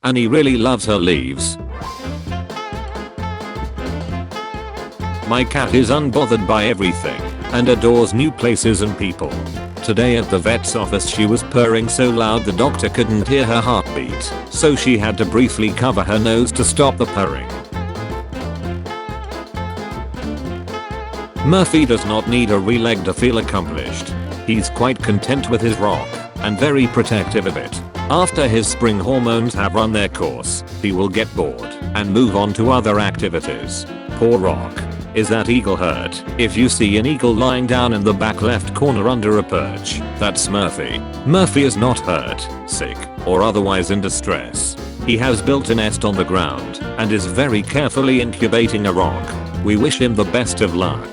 And he really loves her leaves. My cat is unbothered by everything and adores new places and people. Today at the vet's office she was purring so loud the doctor couldn't hear her heartbeat, so she had to briefly cover her nose to stop the purring. Murphy does not need a real leg to feel accomplished. He's quite content with his rock and very protective of it. After his spring hormones have run their course, he will get bored and move on to other activities. Poor Rock. Is that eagle hurt? If you see an eagle lying down in the back left corner under a perch, that's Murphy. Murphy is not hurt, sick, or otherwise in distress. He has built a nest on the ground and is very carefully incubating a rock. We wish him the best of luck.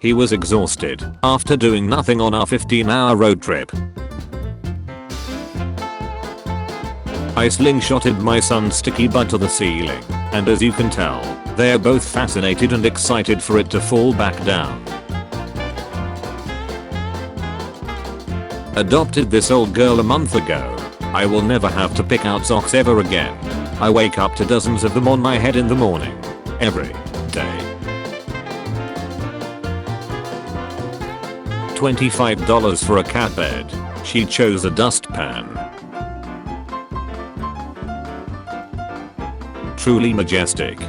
He was exhausted after doing nothing on our 15-hour road trip. I slingshotted my son's sticky butt to the ceiling, and as you can tell, they are both fascinated and excited for it to fall back down. Adopted this old girl a month ago. I will never have to pick out socks ever again. I wake up to dozens of them on my head in the morning. Every day. $25 for a cat bed. She chose a dustpan. Truly majestic.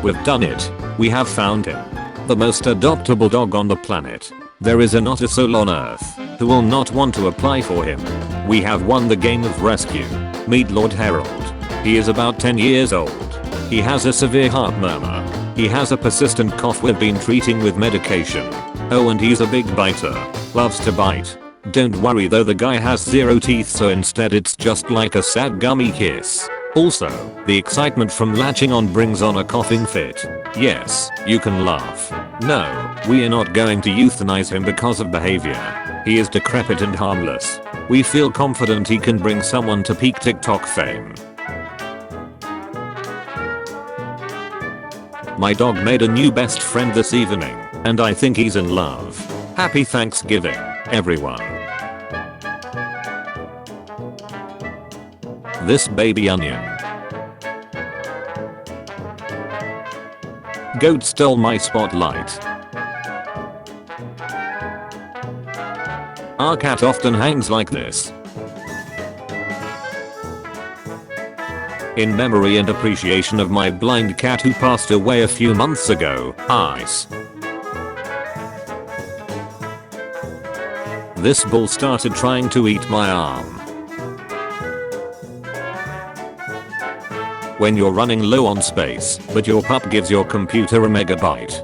We've done it. We have found him. The most adoptable dog on the planet. There is not a soul on earth who will not want to apply for him. We have won the game of rescue. Meet Lord Harold. He is about 10 years old. He has a severe heart murmur. He has a persistent cough we've been treating with medication. Oh, and he's a big biter. Loves to bite. Don't worry though, the guy has 0 teeth, so instead it's just like a sad gummy kiss. Also, the excitement from latching on brings on a coughing fit. Yes, you can laugh. No, we are not going to euthanize him because of behavior. He is decrepit and harmless. We feel confident he can bring someone to peak TikTok fame. My dog made a new best friend this evening, and I think he's in love. Happy Thanksgiving, everyone. This baby onion. Goat stole my spotlight. Our cat often hangs like this. In memory and appreciation of my blind cat who passed away a few months ago, ice. This bull started trying to eat my arm. When you're running low on space, but your pup gives your computer a megabyte.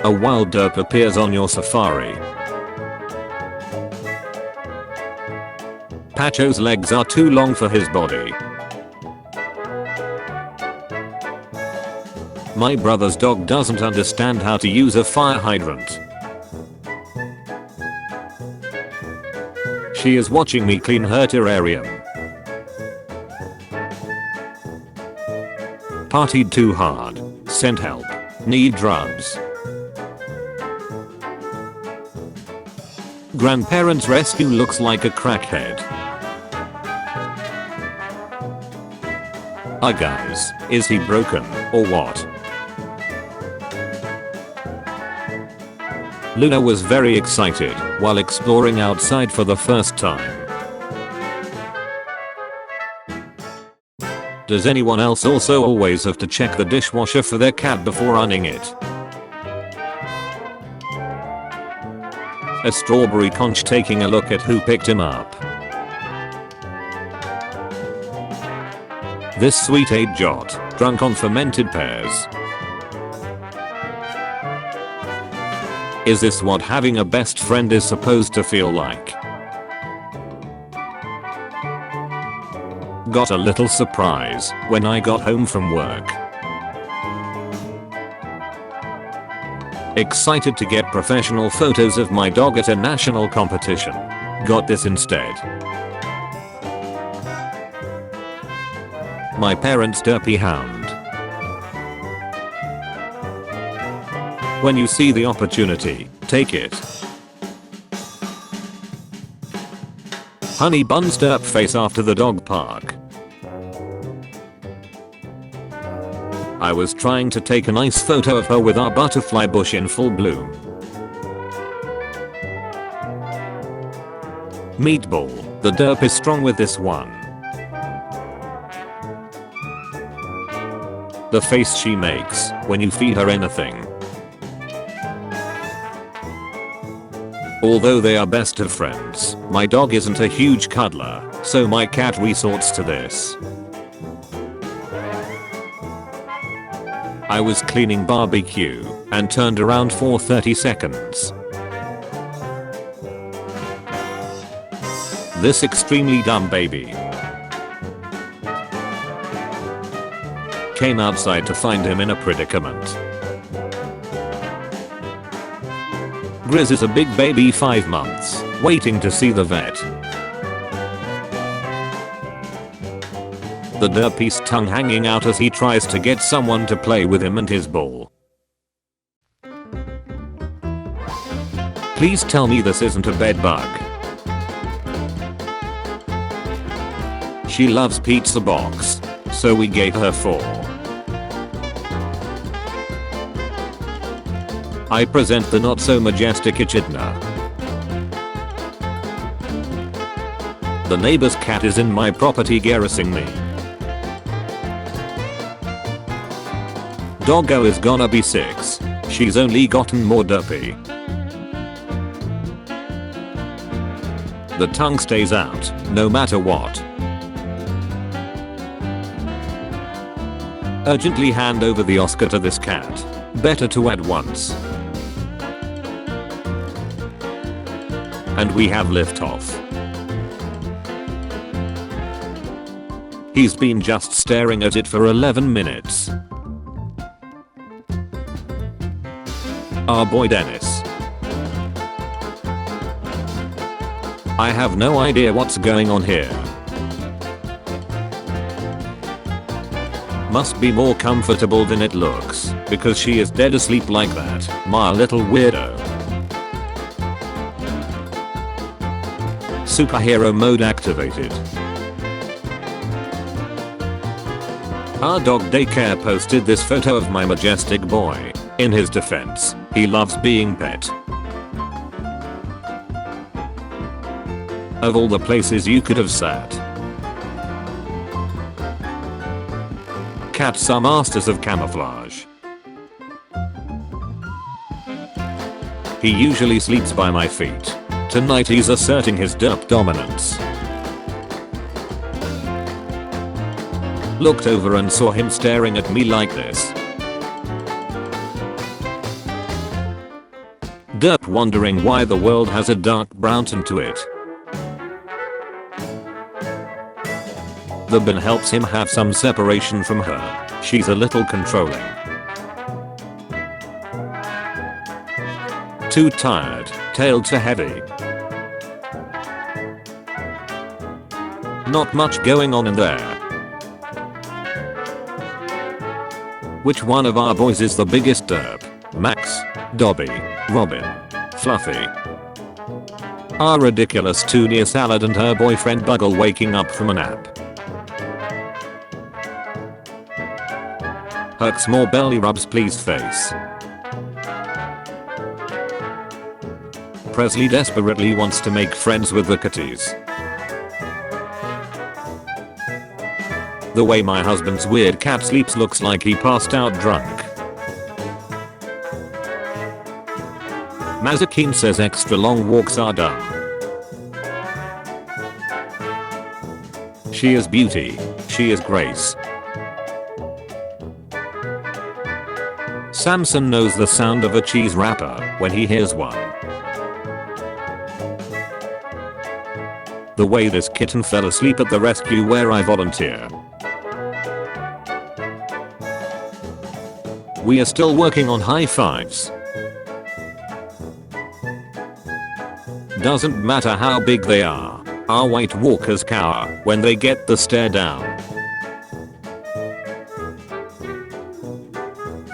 A wild derp appears on your safari. Pacho's legs are too long for his body. My brother's dog doesn't understand how to use a fire hydrant. She is watching me clean her terrarium. Partied too hard. Sent help. Need drugs. Grandparents rescue looks like a crackhead. Guys, is he broken or what? Luna was very excited while exploring outside for the first time. Does anyone else also always have to check the dishwasher for their cat before running it? A strawberry conch taking a look at who picked him up. This sweet 8-jot, drunk on fermented pears. Is this what having a best friend is supposed to feel like? Got a little surprise when I got home from work. Excited to get professional photos of my dog at a national competition. Got this instead. My parents' Derpy hound. When you see the opportunity, take it. Honey buns derp face after the dog park. I was trying to take a nice photo of her with our butterfly bush in full bloom. Meatball, the derp is strong with this one. The face she makes when you feed her anything. Although they are best of friends, my dog isn't a huge cuddler, so my cat resorts to this. I was cleaning barbecue and turned around for 30 seconds. This extremely dumb baby came outside to find him in a predicament. Grizz is a big baby 5 months, waiting to see the vet. The derpy's tongue hanging out as he tries to get someone to play with him and his ball. Please tell me this isn't a bed bug. She loves pizza box, so we gave her 4. I present the not so majestic echidna. The neighbor's cat is in my property garrusing me. Doggo is gonna be 6. She's only gotten more derpy. The tongue stays out, no matter what. Urgently hand over the Oscar to this cat. Better to at once. And we have liftoff. He's been just staring at it for 11 minutes. Our boy Dennis. I have no idea what's going on here. Must be more comfortable than it looks, because she is dead asleep like that, my little weirdo. Superhero mode activated. Our dog daycare posted this photo of my majestic boy. In his defense, he loves being pet. Of all the places you could have sat. Cats are masters of camouflage. He usually sleeps by my feet. Tonight he's asserting his derp dominance. Looked over and saw him staring at me like this. Derp wondering why the world has a dark brown tint to it. The bin helps him have some separation from her. She's a little controlling. Too tired, tail too heavy. Not much going on in there. Which one of our boys is the biggest derp? Max, Dobby, Robin, Fluffy. Our ridiculous Tunia Salad and her boyfriend Buggle waking up from a nap. Herc's more belly rubs please face. Presley desperately wants to make friends with the kitties. The way my husband's weird cat sleeps looks like he passed out drunk. Mazakine says extra long walks are done. She is beauty. She is grace. Samson knows the sound of a cheese wrapper when he hears one. The way this kitten fell asleep at the rescue where I volunteer. We are still working on high fives. Doesn't matter how big they are, our white walkers cower when they get the stare down.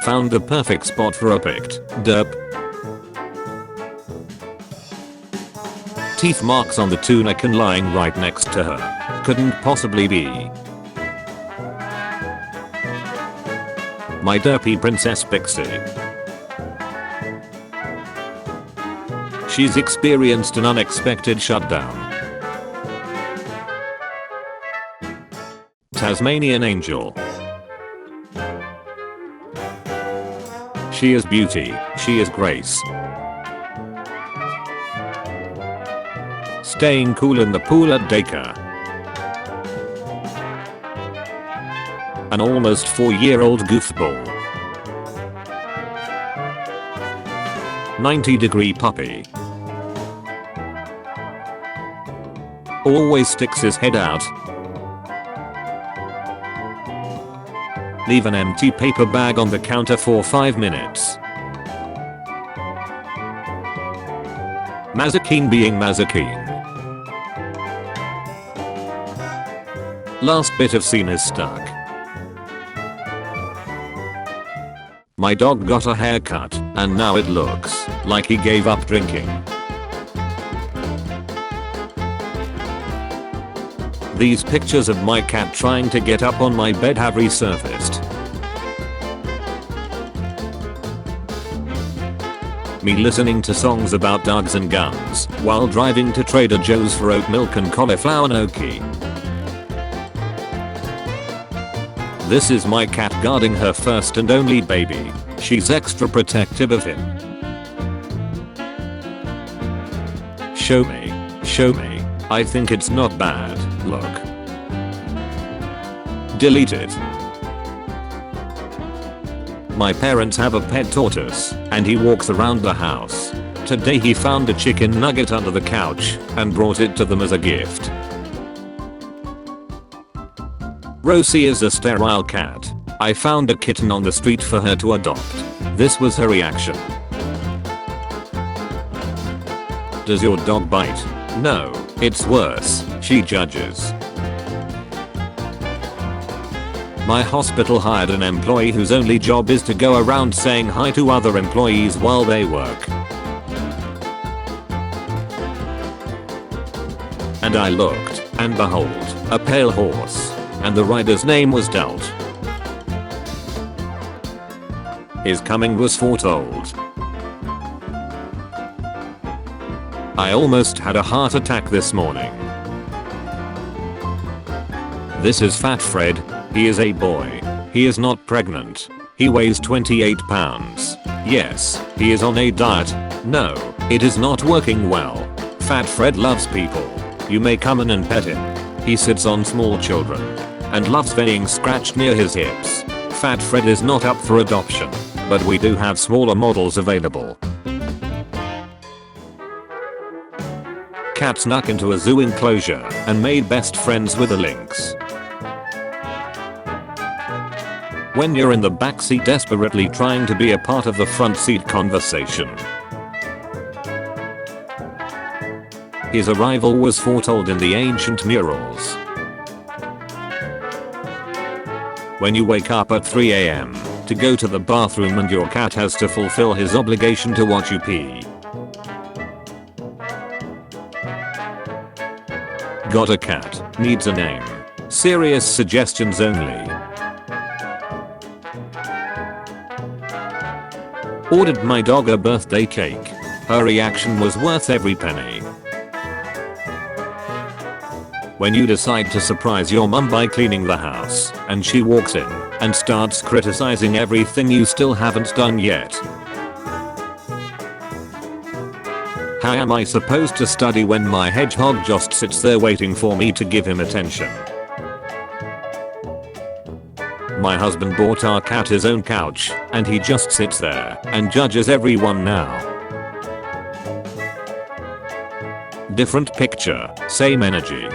Found the perfect spot for a pict. Derp. Teeth marks on the tuna can lying right next to her. Couldn't possibly be. My derpy princess Pixie. She's experienced an unexpected shutdown. Tasmanian angel. She is beauty, she is grace. Staying cool in the pool at daycare. An almost 4-year-old goofball. 90-degree puppy. Always sticks his head out. Leave an empty paper bag on the counter for 5 minutes. Mazakeen being Mazakeen. Last bit of scene is stuck. My dog got a haircut, and now it looks like he gave up drinking. These pictures of my cat trying to get up on my bed have resurfaced. Me listening to songs about dogs and guns while driving to Trader Joe's for oat milk and cauliflower gnocchi. This is my cat guarding her first and only baby. She's extra protective of him. Show me. Show me. I think it's not bad. Look. Delete it. My parents have a pet tortoise, and he walks around the house. Today he found a chicken nugget under the couch and brought it to them as a gift. Rosie is a sterile cat. I found a kitten on the street for her to adopt. This was her reaction. Does your dog bite? No, it's worse, she judges. My hospital hired an employee whose only job is to go around saying hi to other employees while they work. And I looked, and behold, a pale horse. And the rider's name was Delt. His coming was foretold. I almost had a heart attack this morning. This is Fat Fred. He is a boy. He is not pregnant. He weighs 28 pounds. Yes, he is on a diet. No, it is not working well. Fat Fred loves people. You may come in and pet him. He sits on small children and loves being scratched near his hips. Fat Fred is not up for adoption, but we do have smaller models available. Cat snuck into a zoo enclosure and made best friends with the lynx. When you're in the backseat desperately trying to be a part of the front seat conversation. His arrival was foretold in the ancient murals. When you wake up at 3 AM to go to the bathroom and your cat has to fulfill his obligation to watch you pee. Got a cat, needs a name. Serious suggestions only. Ordered my dog a birthday cake. Her reaction was worth every penny. When you decide to surprise your mum by cleaning the house, and she walks in and starts criticizing everything you still haven't done yet. How am I supposed to study when my hedgehog just sits there waiting for me to give him attention? My husband bought our cat his own couch, and he just sits there and judges everyone now. Different picture, same energy.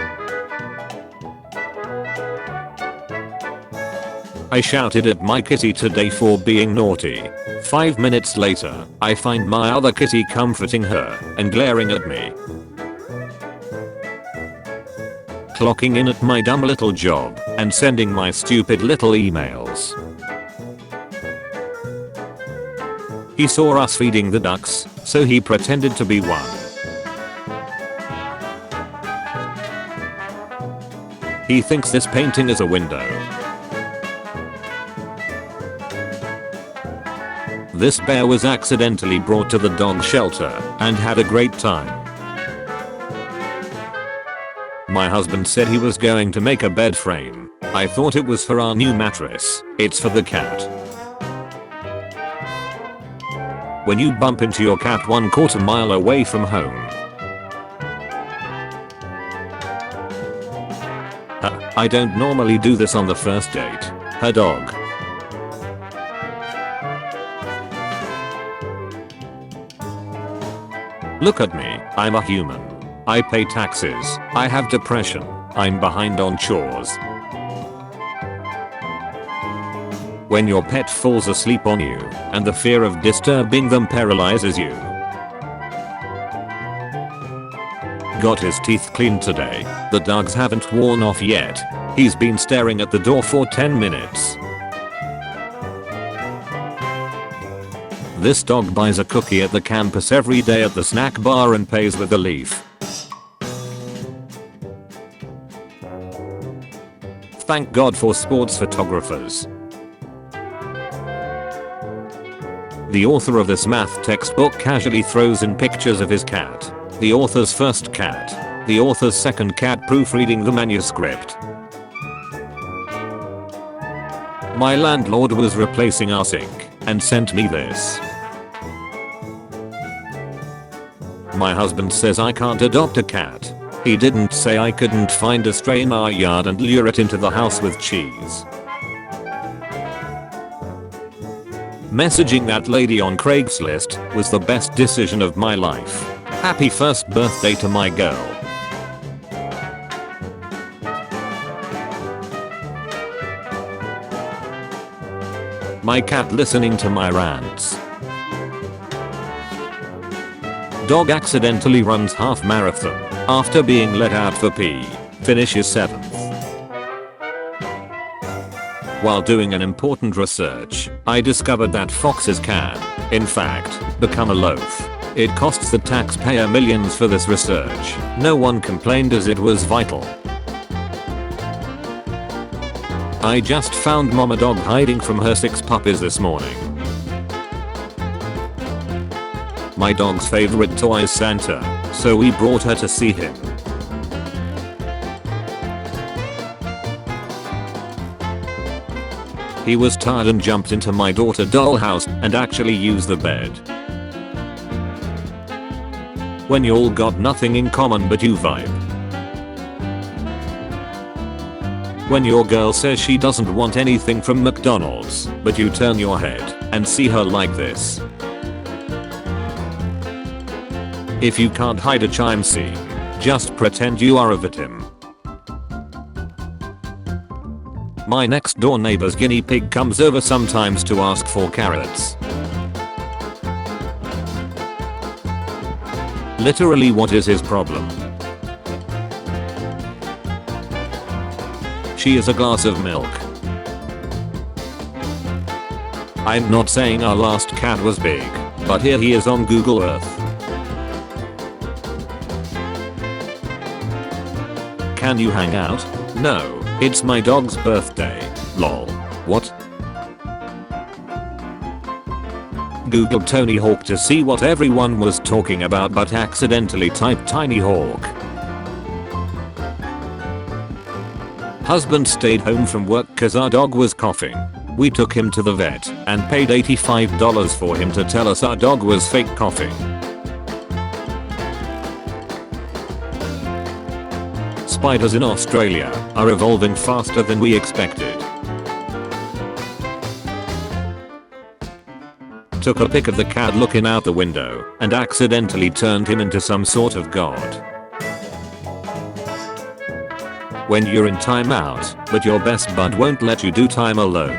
I shouted at my kitty today for being naughty. 5 minutes later, I find my other kitty comforting her and glaring at me. Clocking in at my dumb little job and sending my stupid little emails. He saw us feeding the ducks, so he pretended to be one. He thinks this painting is a window. This bear was accidentally brought to the dog shelter and had a great time. My husband said he was going to make a bed frame. I thought it was for our new mattress. It's for the cat. When you bump into your cat 1/4 mile away from home. I don't normally do this on the first date. Her dog. Look at me, I'm a human. I pay taxes, I have depression, I'm behind on chores. When your pet falls asleep on you, and the fear of disturbing them paralyzes you. Got his teeth cleaned today, the dogs haven't worn off yet. He's been staring at the door for 10 minutes. This dog buys a cookie at the campus every day at the snack bar and pays with a leaf. Thank God for sports photographers. The author of this math textbook casually throws in pictures of his cat. The author's first cat. The author's second cat proofreading the manuscript. My landlord was replacing our sink and sent me this. My husband says I can't adopt a cat. He didn't say I couldn't find a stray in our yard and lure it into the house with cheese. Messaging that lady on Craigslist was the best decision of my life. Happy first birthday to my girl. My cat listening to my rants. Dog accidentally runs half marathon after being let out for pee. Finishes 7th. While doing an important research, I discovered that foxes can, in fact, become a loaf. It costs the taxpayer millions for this research. No one complained as it was vital. I just found mama dog hiding from her 6 puppies this morning. My dog's favorite toy is Santa, so we brought her to see him. He was tired and jumped into my daughter's dollhouse and actually used the bed. When you all got nothing in common but you vibe. When your girl says she doesn't want anything from McDonald's, but you turn your head and see her like this. If you can't hide a chime scene, just pretend you are a victim. My next door neighbor's guinea pig comes over sometimes to ask for carrots. Literally, what is his problem? She is a glass of milk. I'm not saying our last cat was big, but here he is on Google Earth. Can you hang out? No, it's my dog's birthday. Lol. What? Googled Tony Hawk to see what everyone was talking about but accidentally typed Tiny Hawk. Husband stayed home from work cause our dog was coughing. We took him to the vet and paid $85 for him to tell us our dog was fake coughing. Spiders in Australia are evolving faster than we expected. Took a pic of the cat looking out the window and accidentally turned him into some sort of god. When you're in timeout, but your best bud won't let you do time alone.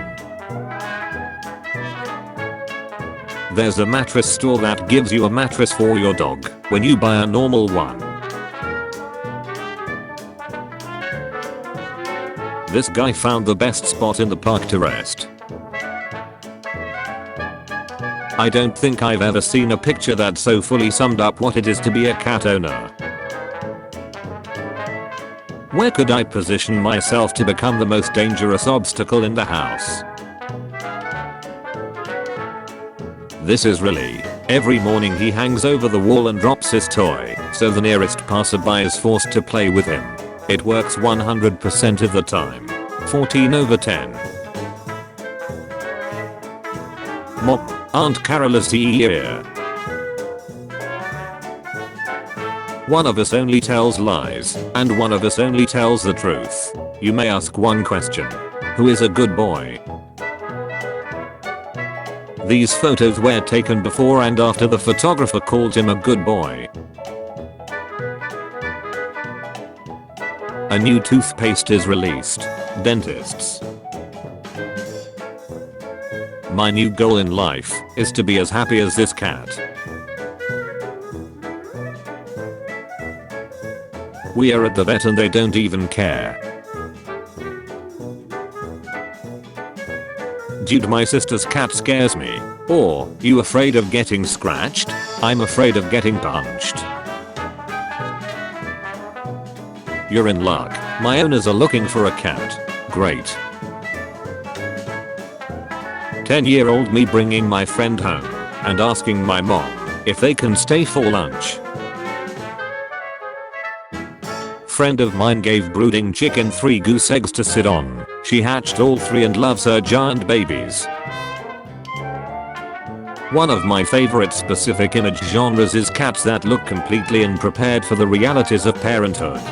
There's a mattress store that gives you a mattress for your dog when you buy a normal one. This guy found the best spot in the park to rest. I don't think I've ever seen a picture that so fully summed up what it is to be a cat owner. Where could I position myself to become the most dangerous obstacle in the house? This is really. Every morning he hangs over the wall and drops his toy, so the nearest passerby is forced to play with him. It works 100% of the time. 14/10. Mop. Aunt Carol is here. One of us only tells lies, and one of us only tells the truth. You may ask one question. Who is a good boy? These photos were taken before and after the photographer called him a good boy. A new toothpaste is released. Dentists. My new goal in life is to be as happy as this cat. We are at the vet and they don't even care. Dude, my sister's cat scares me. Or, you afraid of getting scratched? I'm afraid of getting punched. You're in luck. My owners are looking for a cat. Great. 10-year-old me bringing my friend home and asking my mom if they can stay for lunch. Friend of mine gave brooding chicken 3 goose eggs to sit on. She hatched all 3 and loves her giant babies. One of my favorite specific image genres is cats that look completely unprepared for the realities of parenthood.